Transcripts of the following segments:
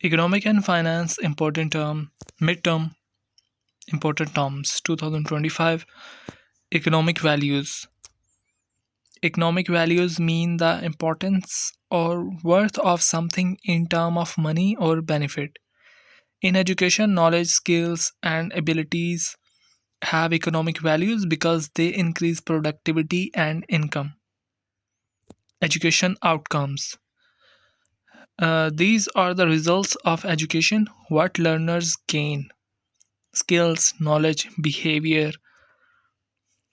Economic and Finance Midterm Important Terms 2025. Economic Values. Economic values mean the importance or worth of something in terms of money or benefit. In education, knowledge, skills, and abilities have economic values because they increase productivity and income. Education outcomes. These are the results of education, what learners gain: skills, knowledge, behavior.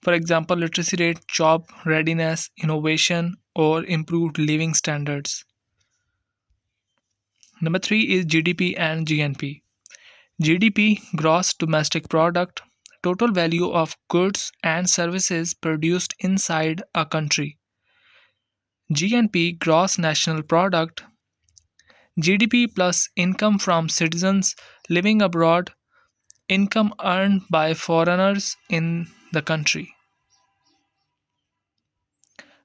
For example, literacy rate, job readiness, innovation, or improved living standards. Number three is GDP and GNP. GDP, gross domestic product, total value of goods and services produced inside a country. GNP, gross national product, GDP plus income from citizens living abroad, income earned by foreigners in the country.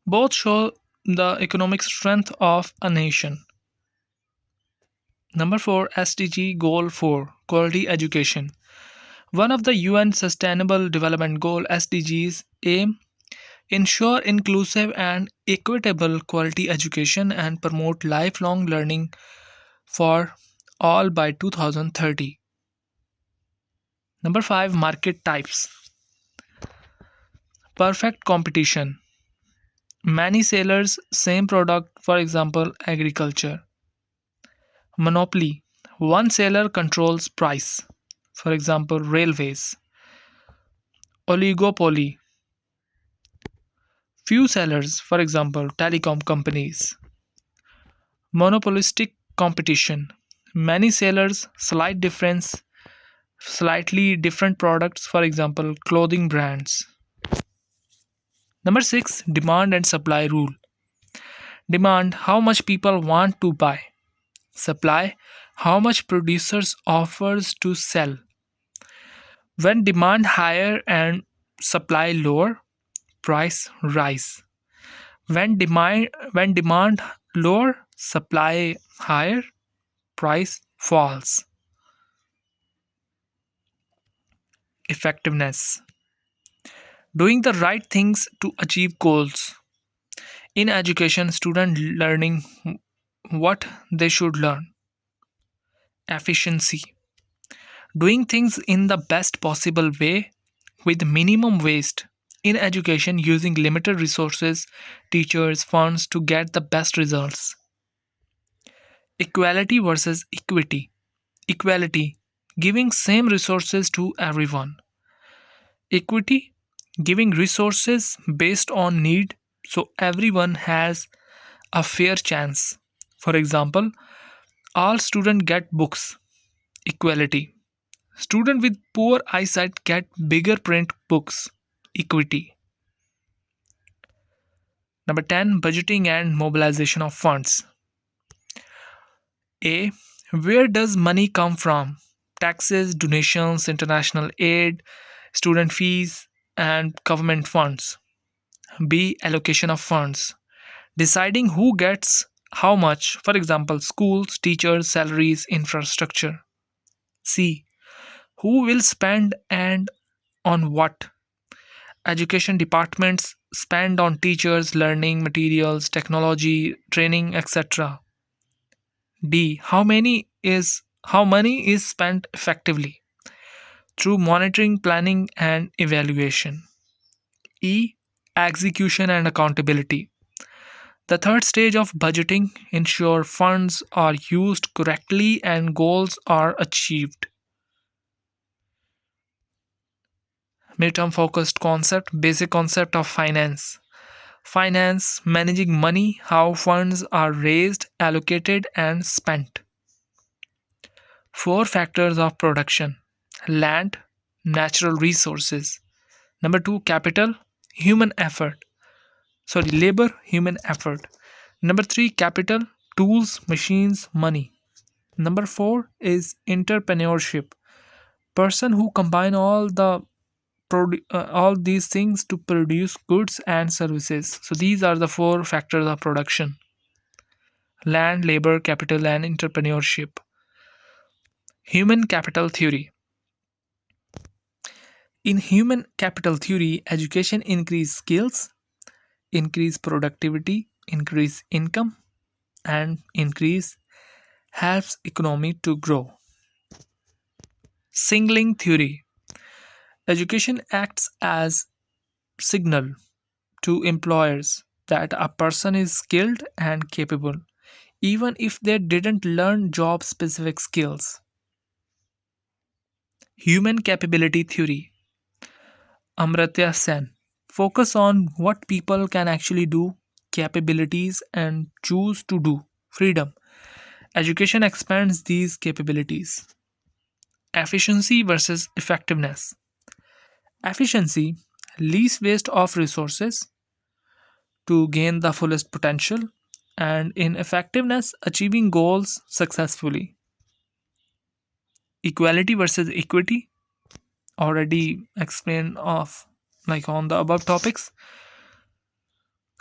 Both show the economic strength of a nation. Number 4, SDG Goal 4, Quality Education. One of the UN Sustainable Development Goal SDGs aim ensure inclusive and equitable quality education and promote lifelong learning for all by 2030. Number 5, Market Types. Perfect competition. Many sellers, same product, for example, agriculture. Monopoly. One seller controls price, for example, railways. Oligopoly. Few sellers, for example, telecom companies. Monopolistic competition. Many sellers, slightly different products, for example, clothing brands. Number 6, demand and supply rule. Demand, how much people want to buy. Supply, how much producers offers to sell. When demand higher and supply lower, price rise. When demand lower, supply higher, price falls. Effectiveness. Doing the right things to achieve goals. In education, student learning what they should learn. Efficiency. Doing things in the best possible way with minimum waste. In education, using limited resources, teachers, funds to get the best results. Equality versus equity. Equality, giving same resources to everyone. Equity, giving resources based on need so everyone has a fair chance. For example, all students get books. Equality. Students with poor eyesight get bigger print books. Equity. Number 10, budgeting and mobilization of funds. A. Where does money come from? Taxes, donations, international aid, student fees, and government funds. B. Allocation of funds. Deciding who gets how much, for example, schools, teachers, salaries, infrastructure. C. Who will spend and on what? Education departments spend on teachers, learning materials, technology, training, etc. D. How money is spent effectively through monitoring, planning, and evaluation. E. Execution and accountability. The third stage of budgeting ensure funds are used correctly and goals are achieved. Midterm focused concept, basic concept of finance. Finance, managing money, how funds are raised, allocated, and spent. Four factors of production: land, natural resources. Number two, capital, human effort. Sorry, labor, human effort. Number three, capital, tools, machines, money. Number four is entrepreneurship, person who combine all these things to produce goods and services. So these are the four factors of production: land, labor, capital, and entrepreneurship. Human capital theory. In human capital theory, education increase skills, increase productivity, increase income, and increase helps economy to grow. Signaling theory. Education acts as signal to employers that a person is skilled and capable, even if they didn't learn job specific skills. Human capability theory. Amrutya Sen. Focus on what people can actually do, capabilities, and choose to do. Freedom. Education expands these capabilities. Efficiency versus effectiveness. Efficiency, least waste of resources to gain the fullest potential, and in effectiveness, achieving goals successfully. Equality versus equity, already explained of like on the above topics.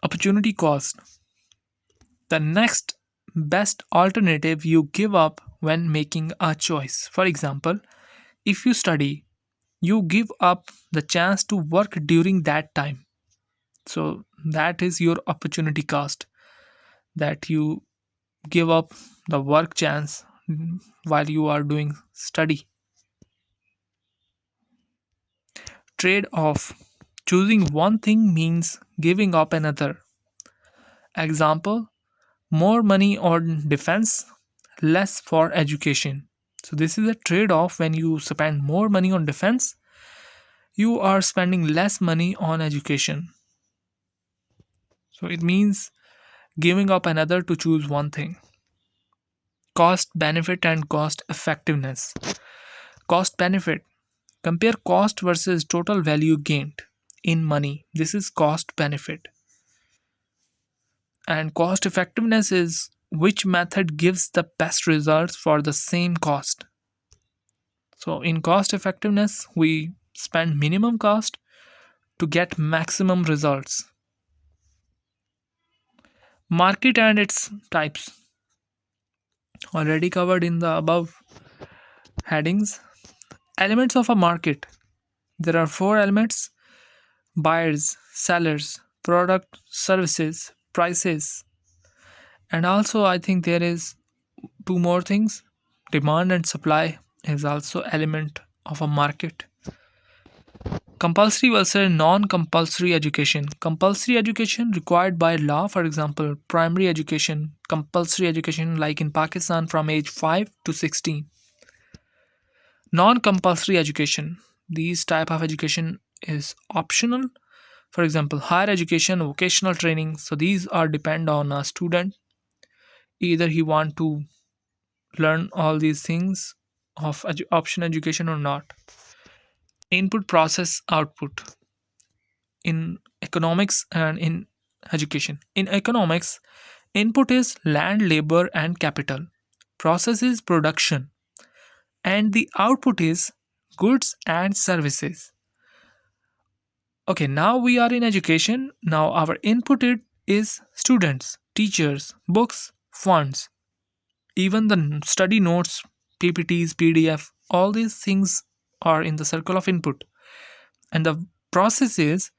Opportunity cost, the next best alternative you give up when making a choice. For example, if you study, you give up the chance to work during that time. So that is your opportunity cost, that you give up the work chance while you are doing study. Trade off, choosing one thing means giving up another. Example, more money on defense, less for education. So this is a trade off. When you spend more money on defense, you are spending less money on education. So it means giving up another to choose one thing. Cost benefit and cost effectiveness. Cost benefit, compare cost versus total value gained in money. This is cost benefit. And cost effectiveness is which method gives the best results for the same cost. So in cost effectiveness, we spend minimum cost to get maximum results. Market and its types, already covered in the above headings. Elements of a market. There are four elements: buyers, sellers, product, services, prices. And also I think there is two more things. Demand and supply is also element of a market. Compulsory versus non-compulsory education. Compulsory education required by law, for example, primary education, compulsory education like in Pakistan from age 5 to 16. Non-compulsory education. These type of education is optional. For example, higher education, vocational training. So these are depend on a student. Either he want to learn all these things of option education or not. Input process output in economics and in education. In economics, input is land, labor, and capital. Process is production, and the output is goods and services. Okay, now we are in education. Now our input is students, teachers, books, funds, even the study notes, PPTs, PDF, all these things are in the circle of input. And the process is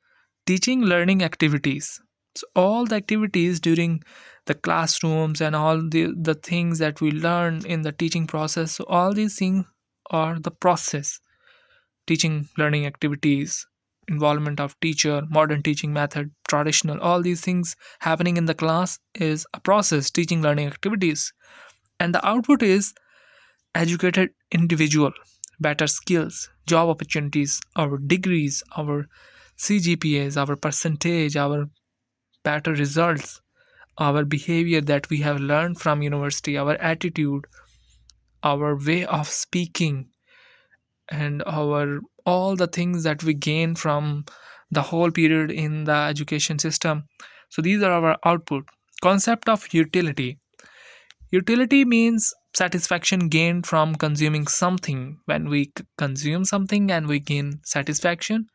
teaching learning activities. So all the activities during the classrooms and all the things that we learn in the teaching process, so all these things are the process. Teaching learning activities, involvement of teacher, modern teaching method, traditional, all these things happening in the class is a process, teaching learning activities. And the output is educated individual, better skills, job opportunities, our degrees, our CGPAs, our percentage, our better results, our behavior that we have learned from university, our attitude, our way of speaking, and our all the things that we gain from the whole period in the education system. So these are our output. Concept of utility. Utility means satisfaction gained from consuming something. When we consume something and we gain satisfaction,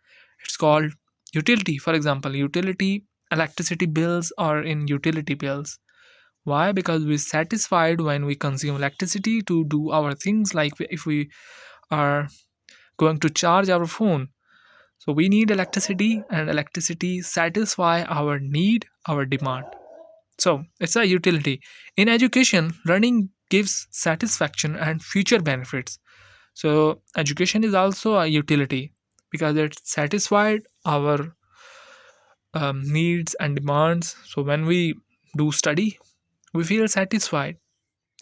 it's called utility. For example, utility electricity bills are in utility bills. Why? Because we're satisfied when we consume electricity to do our things, like if we are going to charge our phone. So we need electricity, and electricity satisfy our need, our demand. So it's a utility. In education, learning gives satisfaction and future benefits. So education is also a utility because it satisfied our needs and demands. So when we do study, we feel satisfied.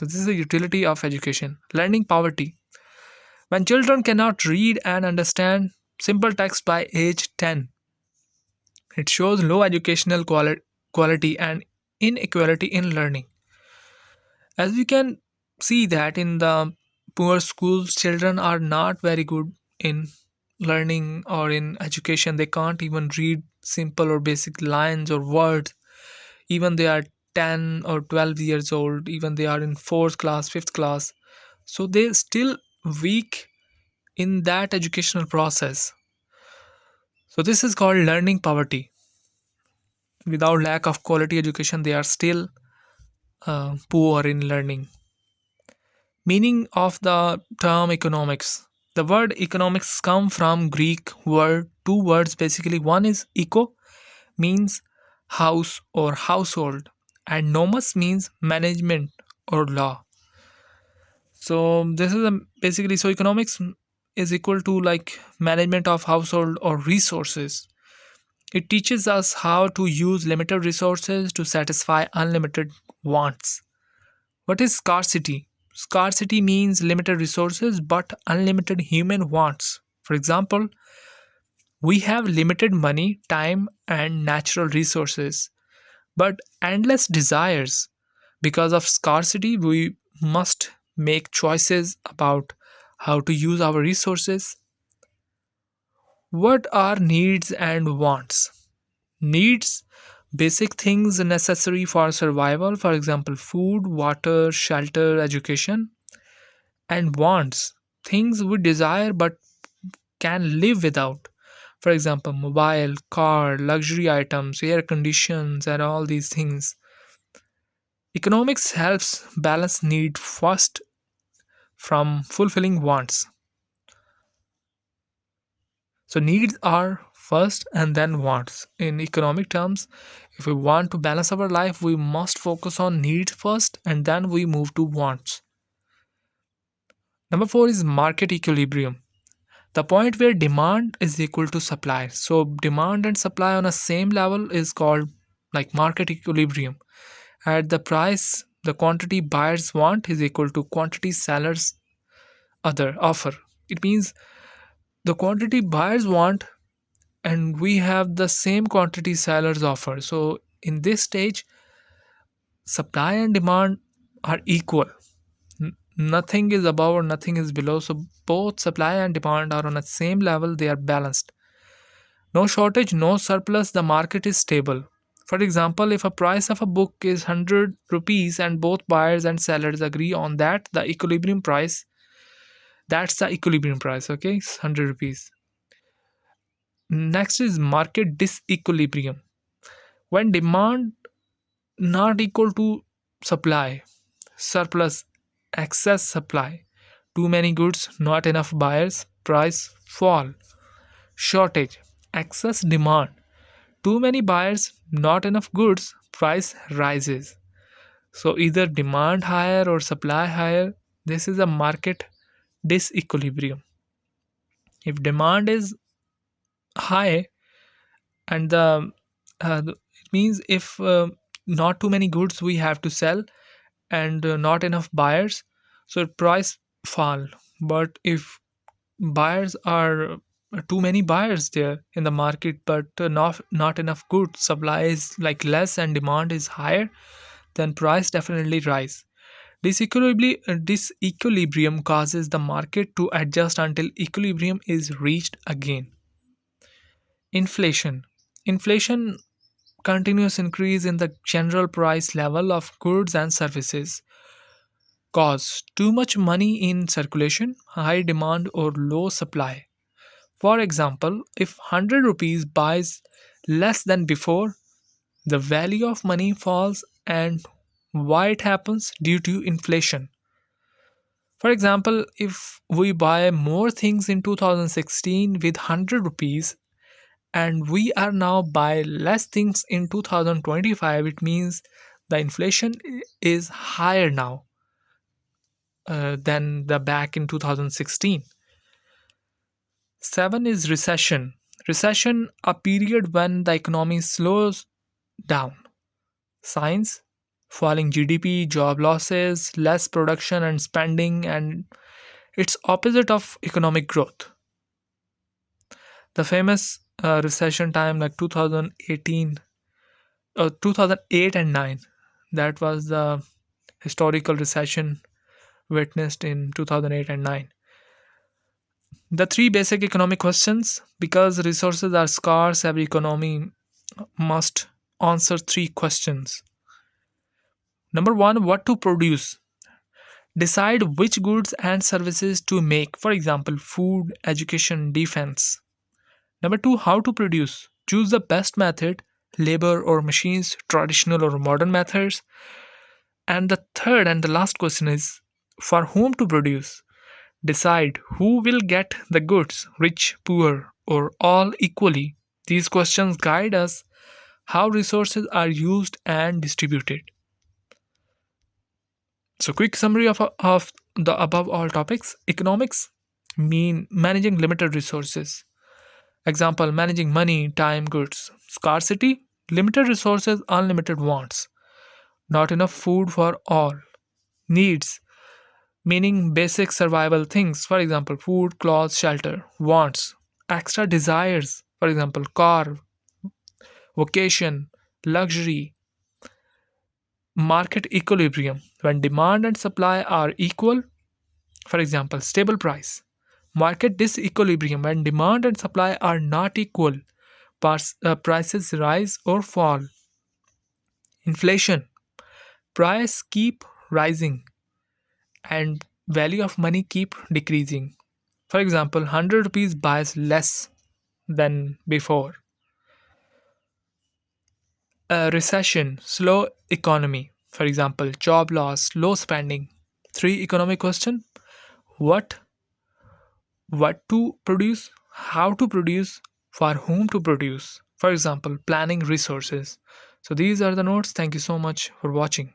So this is the utility of education. Learning poverty. When children cannot read and understand simple text by age 10, it shows low educational quality and inequality in learning. As we can see that in the poor schools, children are not very good in learning or in education. They can't even read simple or basic lines or words. Even they are 10 or 12 years old, even they are in fourth class, fifth class. So they still weak in that educational process. So this is called learning poverty. Without lack of quality education, they are still poor in learning. Meaning of the term economics. The word economics come from Greek word, two words basically. One is eco, means house or household, and nomos means management or law. So this is basically, so economics is equal to like management of household or resources. It teaches us how to use limited resources to satisfy unlimited wants. What is scarcity? Scarcity means limited resources but unlimited human wants. For example, we have limited money, time, and natural resources, but endless desires. Because of scarcity, we must make choices about how to use our resources. What are needs and wants? Needs, basic things necessary for survival, for example, food, water, shelter, education. And wants, things we desire but can live without. For example, mobile, car, luxury items, air conditions, and all these things. Economics helps balance need first from fulfilling wants. So needs are first and then wants. In economic terms, if we want to balance our life, we must focus on needs first and then we move to wants. Number 4 is market equilibrium. The point where demand is equal to supply. So demand and supply on a same level is called like market equilibrium. At the price, the quantity buyers want is equal to quantity sellers other offer. It means the quantity buyers want and we have the same quantity sellers offer. So in this stage, supply and demand are equal. Nothing is above or nothing is below. So both supply and demand are on the same level, they are balanced. No shortage, no surplus, the market is stable. For example, if a price of a book is 100 rupees and both buyers and sellers agree on that, the equilibrium price, that's the equilibrium price, okay? It's 100 rupees. Next is market disequilibrium. When demand not equal to supply, surplus, excess supply, too many goods, not enough buyers, price fall. Shortage, excess demand, too many buyers, not enough goods, price rises. So either demand higher or supply higher. This is a market disequilibrium. If demand is high and it means if not too many goods we have to sell and not enough buyers, so price fall. But if buyers are too many buyers there in the market but not enough goods, supply is like less and demand is higher, then price definitely rise. Disequilibrium causes the market to adjust until equilibrium is reached again. Inflation. Inflation, continuous increase in the general price level of goods and services, cause too much money in circulation, high demand or low supply. For example, if 100 rupees buys less than before, the value of money falls and Why it happens? Due to inflation. For example, if we buy more things in 2016 with 100 rupees and we are now buy less things in 2025, it means the inflation is higher now than the back in 2016. 7 is recession. Recession, a period when the economy slows down. Signs: falling GDP, job losses, less production and spending, and it's opposite of economic growth. The famous recession time like 2018, 2008 and 9, that was the historical recession witnessed in 2008 and 9. The three basic economic questions: because resources are scarce, every economy must answer three questions. Number one, what to produce. Decide which goods and services to make, for example, food, education, defense. Number two, how to produce. Choose the best method, labor or machines, traditional or modern methods. And the third and the last question is for whom to produce. Decide who will get the goods, rich, poor, or all equally. These questions guide us how resources are used and distributed. So, quick summary of the above all topics. Economics mean managing limited resources. Example: managing money, time, goods. Scarcity: limited resources, unlimited wants. Not enough food for all. Needs: meaning basic survival things, for example, food, clothes, shelter. Wants: extra desires, for example, car, vacation, luxury. Market equilibrium: when demand and supply are equal, for example, stable price. Market disequilibrium: when demand and supply are not equal, prices rise or fall. Inflation: price keep rising and value of money keep decreasing. For example, 100 rupees buys less than before. A recession: slow economy. For example, job loss, low spending. Three economic question: what to produce, how to produce, for whom to produce. For example, planning resources. So these are the notes. Thank you so much for watching.